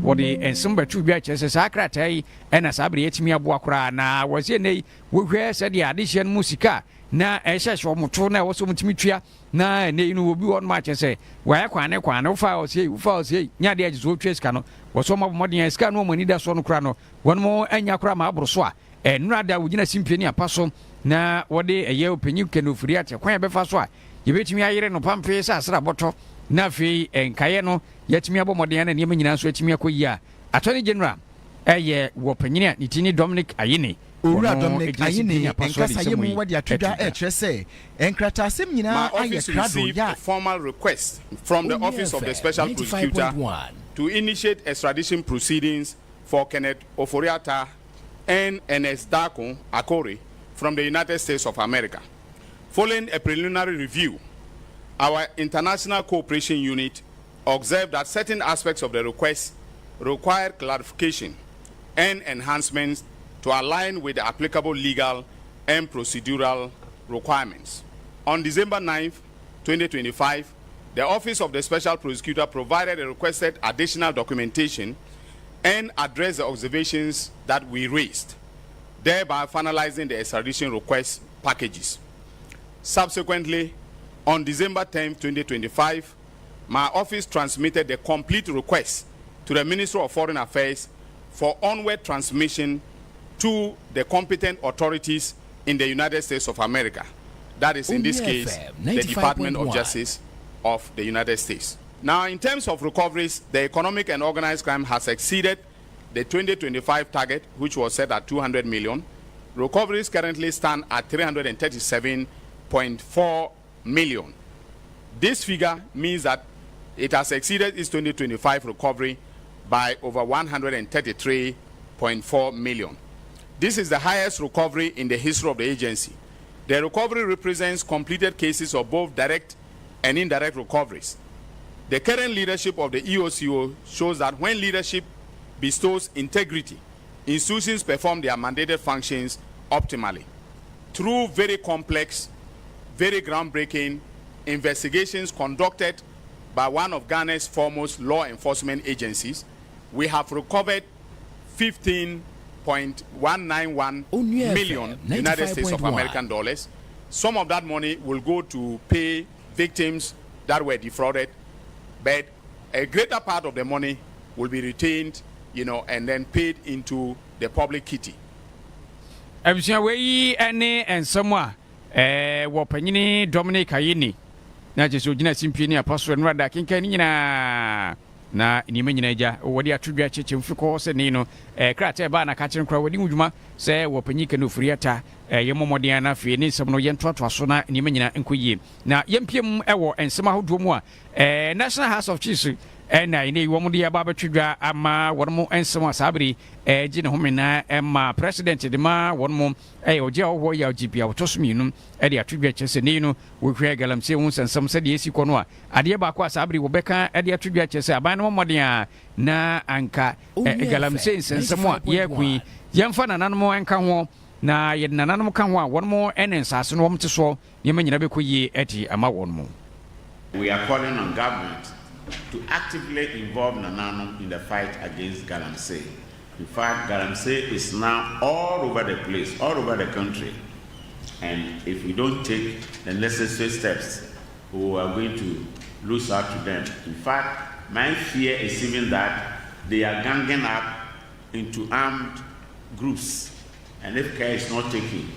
wɔde ensem bɛtu bia kyerɛ sɛ saa krataa yi ɛna saa bere yɛtumi aboa koraa na wɔsɛ nei wohwɛ sɛdeɛ adehyeɛ no mu sika na ɛhyɛhyɛ ɔmoto na ɛwɔ sɛ ɔmotumi tua na ɛnɛ no obi wɔ no makyɛ sɛ wɔayɛ kwane wofa ɔsɛi nya deɛ agye so ɔtwa sika no wɔsɛ ɔma bɔmmɔden sika no ɔmani da soɔ no koraa no wɔnom anya koraa ma aboro so a ɛnora da wogyina simpie ne apa so na wɔde ɛyɛ ɔpanyin kɛnofiri ate kwan yɛbɛfa so a yɛbɛtumi ayere no pampee sɛ asra bɔtɔ na afei nkaeɛ no yɛtumi abɔ mmɔden na nneɛma nyinaa nso atumi akɔ yi a attorney general ɛyɛ wɔ panyin a ne ti ne Dominic Ayine Owura Dominic Ayine enkasa yɛ mu wɔde atwedwa ɛkyerɛ sɛ enkratasɛm nyinaa ayɛ krado ya formal request from the office of the special prosecutor to initiate extradition proceedings for Kenneth Oforiatta and Ernest Darko Akore from the United States of America. Following a preliminary review, our International Cooperation Unit observed that certain aspects of the request required clarification and enhancements to align with the applicable legal and procedural requirements. On December 9, 2025, the Office of the Special Prosecutor provided the requested additional documentation and addressed the observations that we raised, thereby finalizing the extradition request packages. Subsequently, on December 10, 2025, my office transmitted the complete request to the Ministry of Foreign Affairs for onward transmission to the competent authorities in the United States of America. That is, in this case, the Department of Justice of the United States. Now, in terms of recoveries, the economic and organized crime has exceeded the 2025 target, which was set at 200 million. Recoveries currently stand at 337.4 million. This figure means that it has exceeded its 2025 recovery by over 133.4 million. This is the highest recovery in the history of the agency. The recovery represents completed cases of both direct and indirect recoveries. The current leadership of the EOCO shows that when leadership bestows integrity, institutions perform their mandated functions optimally. Through very complex, very groundbreaking investigations conducted by one of Ghana's foremost law enforcement agencies, we have recovered 15.191 million United States of American dollars. Some of that money will go to pay victims that were defrauded, but a greater part of the money will be retained, and then paid into the public kitty. Abusua wei ene ensɛm a wɔ panyini Dominic Ayine na kyerɛ sɛ ogyina simpie ne apɔso no rada kenkan nyinaa na nneɛma nyinaa gya wɔde atodwa kyekye mfi kɔ sɛ ne no krataa ɛbaa na ka kyerɛ nkora wɔde wodwuma sɛ wɔ panyin ka no Oforiatta yɛ mmɔmmɔden na afei ne nsɛm no yɛntoatoa so na nneɛma nyinaa nkɔ yie na yɛmpiem ɛwɔ nsɛm ahodoɔ mu a National House of Chiefs ɛna ine wɔn de aba betwidwa ama wɔn mo nsɛm asabere gye ne ho mena ɛma president de ma wɔn mo ɔgye ɔwɔ yɛ GP a wɔtɔ so mmienu de atwidwa kyɛ sɛ ne no wɔhwɛ galamsey ho nsɛnsɛm sɛ deɛ esi kɔ no a adeɛ baako asabere wɔbɛka de atwidwa kyɛ sɛ aban no mmɔden a na anka galamsey nsɛnsɛm a yɛkui yɛmfa nananom nka ho na yɛde nananom ka ho a wɔn mo ɛne nsase no wɔn te so nneɛma nyina bɛkɔ yie ɛte ama wɔn mo. We are calling on government to actively involve Nananum in the fight against galamsey. In fact, galamsey is now all over the place, all over the country. And if we don't take the necessary steps, we are going to lose out to them. In fact, my fear is even that they are ganging up into armed groups. And if care is not taken,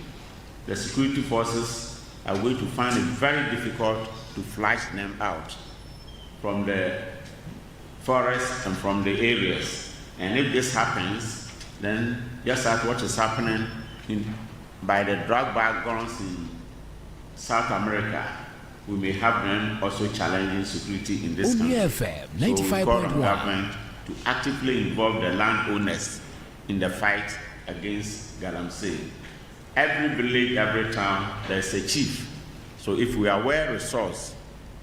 the security forces are going to find it very difficult to flush them out from the forest and from the areas. And if this happens, then just like what is happening by the drug backgrounds in South America, we may have them also challenging security in this country. So we call on government to actively involve the landowners in the fight against galamsey. Every village, every town, there's a chief. So if we are well resourced,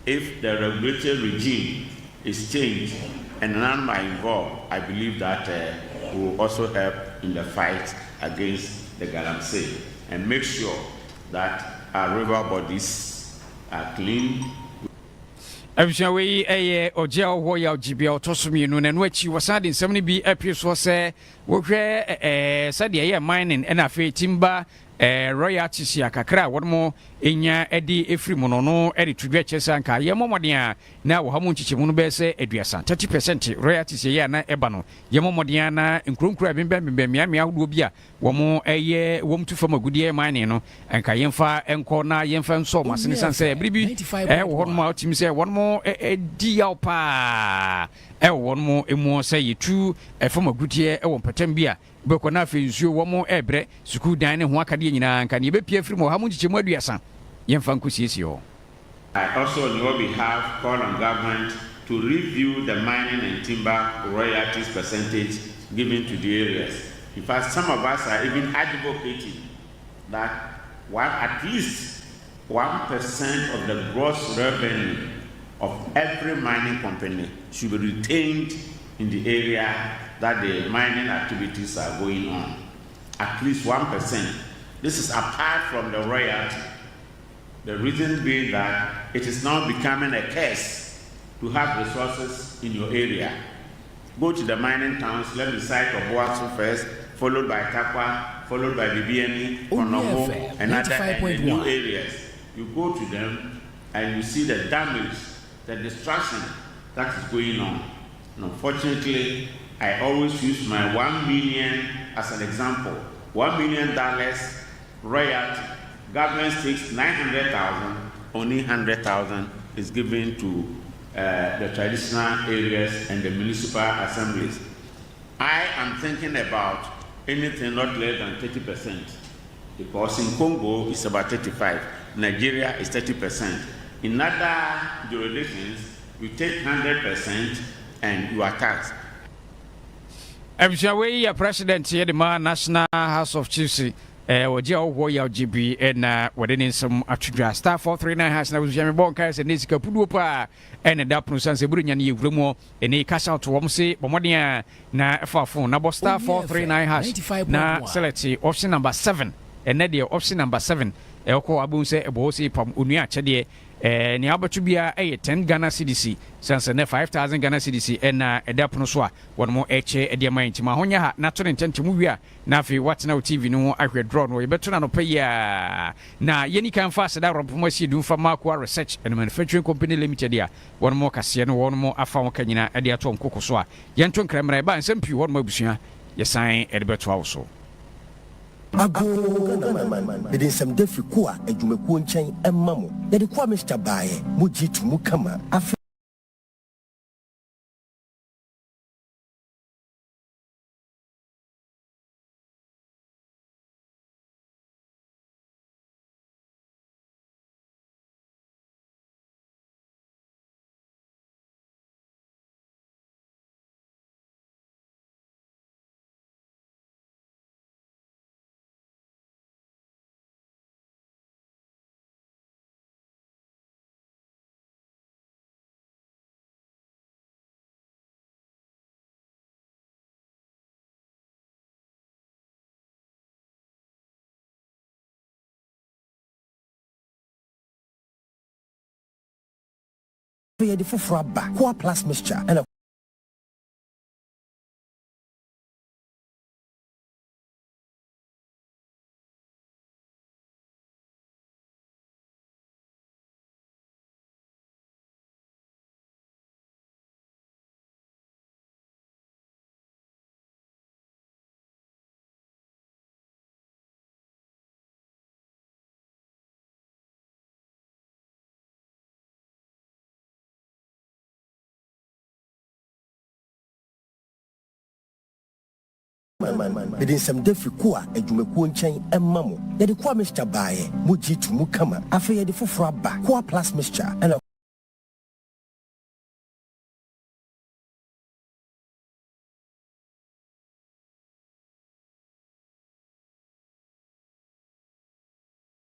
if the regulatory regime is changed and none are involved, I believe that we will also help in the fight against the galamsey and make sure that our river bodies are clean. Abusua we oje owo ya ogibia otosumi no na no achi wasade nsem ne bi apie so se wo hwe sade ye mining na afi timba royalties ya kakra wonmo enya edi efiri no no edi tudwa chesa nka ye momoden a na wo hamu nchichemu no be se aduasa 30% royalties ye na eba no ye momoden na nkronkro bembem miamia wodo bi a wo mo wom tu fam agudie mining no nka yemfa enko na yemfa nso masene sanse bribi wo honmo ultim se wonmo di yaw pa wonmo emu se yetu fam agudie wo patam bi a beko na fe nsuo wo mo ebre school dan ne ho akade nyina nka ne be pia firi mo ha mo nchichemu aduasa yemfa nkusiesie ho. I also on your behalf call on government to review the mining and timber royalties percentage given to the areas. In fact, some of us are even advocating that at least 1% of the gross revenue of every mining company should be retained in the area that the mining activities are going on. At least 1%. This is apart from the royalty. The reason being that it is now becoming a curse to have resources in your area. Go to the mining towns, let me cite Obuasu first, followed by Takwa, followed by Bibiani, Onua, and other new areas. You go to them and you see the damage, the destruction that is going on. And unfortunately, I always use my 1 million as an example. $1 million royalty. Government takes 900,000, only 100,000 is given to the traditional areas and the municipal assemblies. I am thinking about anything not less than 30%, because in Congo it's about 35%, Nigeria is 30%. In other jurisdictions, you take 100% and you are taxed. Abushawe ya president yedema National House of Chiefs oje owo ya GB na wodene nsem atudwa star 439 has na wuzame bonka se nesika puduo pa da pru sanse burunya ne yewremu ene cash out wo mse bomoden na fafo na bo star 439 has na select option number 7 de option number 7 eko abun se ebo se pam onua chede ni abatu bia 10 Ghana cedis sanse ne 5000 Ghana cedis na edapono so a wonmo eche ediama ntima honya ha na to ntentemu wi a na afi watna TV no ahwe draw no yebeto na no paya na yeni kan fa sada ropomo si du fa Maakye research and manufacturing company limited ya wonmo kase no wonmo afa won kanyina ede ato nkoko so a yento nkramra ba nsem pi wonmo abusua yesan edebeto awo Ago did some different kwa edwumakuo nchen emma mo de kwa Mr. Baye mo jitu mu kama the for back qua plus mixture and did some different kwa edwumakuo nchen emma mo de kwa Mr. Baye mo jitu mu kama afa ye de foforo aba kwa plus mixture and